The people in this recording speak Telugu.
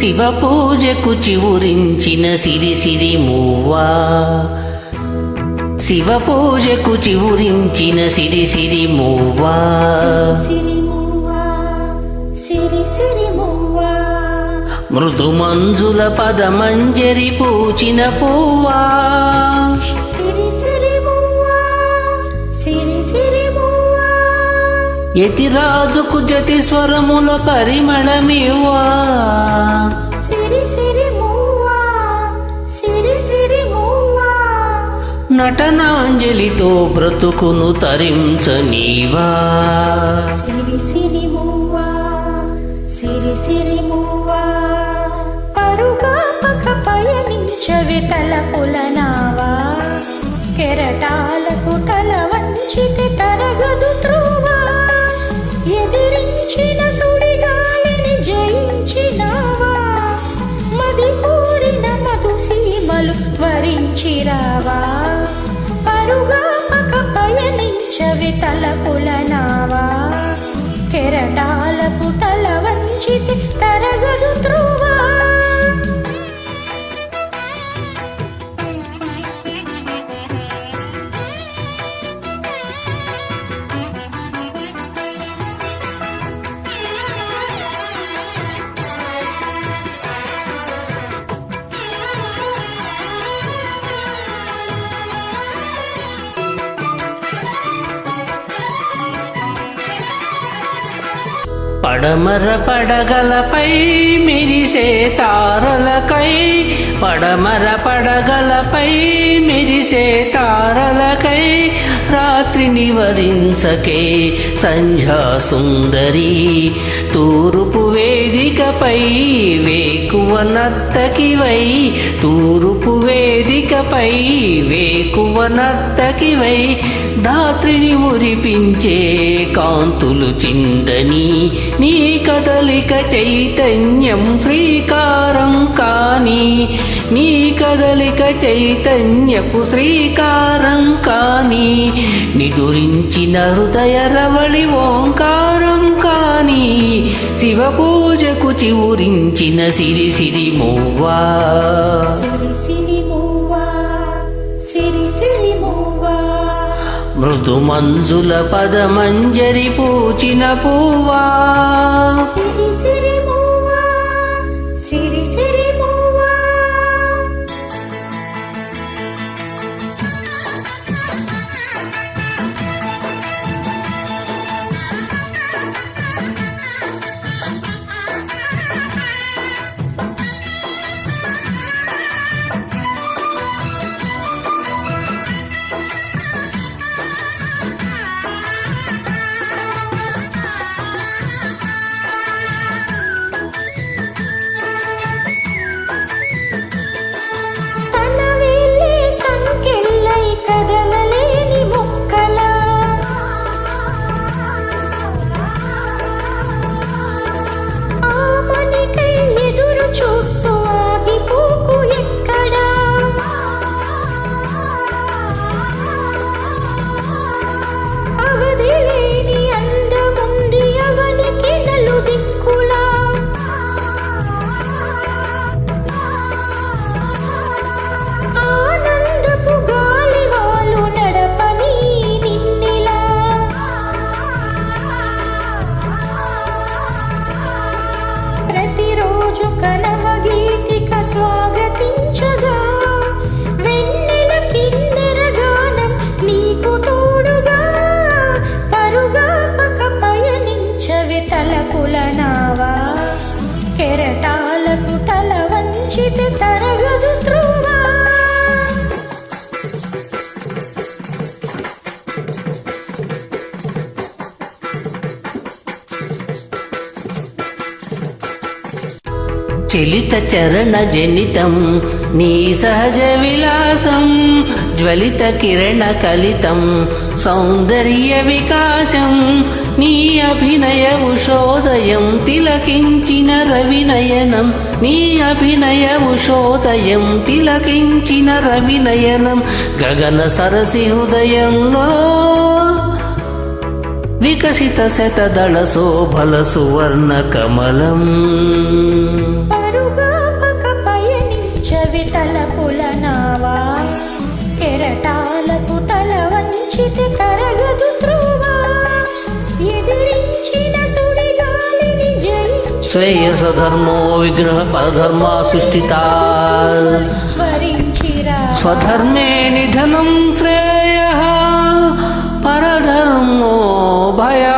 శివ పూజకు చివురించిన సిరి సిరి మువ్వా, శివ పూజకు చివురించిన సిరి సిరి మువ్వా, మృదు మంజుల పదమంజరి పూచిన పువ్వా, యతిరాజుకు జతి స్వరముల పరిమళమివ్వా, నటనాంజలితో బ్రతుకును తరించనీవా, పయనించవి తలపుల నావా, కెరటాలకు తల వంచితే తరగదు త్రువా, ఎదిరించిన సుడిగాలిని జయించినావా, మది కోరిన మధు సీమలు వరించిరావా, పరుగా పక పయనించవి తలపుల నావా, కెరటాలకు తల వంచితే తరగదు త్రువా. పడమర పడగలపై మెరిసే తారలకై, పడమర పడగలపై మెరిసే తారలకై, రాత్రిని వరించకే సంధ్యా సుందరి, తూర్పు వేదికపై వేకువ నర్తకివై, తూర్పు వేదికపై వేకువ నర్తకివై, ధాత్రిని మురిపించే కాంతులు చిందని, నీ కదలిక చైతన్యం శ్రీకారం కాని, నీ కదలిక చైతన్యపు శ్రీకారం కాని, నిదురించిన హృదయ రవళి ఓంకారం కాని, శివ పూజకు చివురించిన సిరి సిరి మువ్వా, మృదు మంజుల పదమంజరి పూచిన పువ్వా, కెరటాలకు తల వంచితే తరగదు త్రువా. చలిత చరణ జనితం నీ సహజ విలాసం, జ్వలిత కిరణ కలితం సౌందర్య వికాసం, నీ అభినయ ఉషోదయం తిలకించిన రవినయనం, నీ అభినయ ఉషోదయం తిలకించిన రవినయనం, గగన సరసి హృదయంలో వికసిత శతదళ శోభల సువర్ణ కమలం. పరుగ వేసవి తలపుల నావా కెరటాలకు తల వంచితే తరగదు త్రోవా ఎదిరించిన సుడిగాలిని జయించి శ్రేయస ధర్మో విగ్రహ పరధర్మా సృష్టితా వరించిరా స్వధర్మే నిధనం శ్రేయ పరధర్మో భయా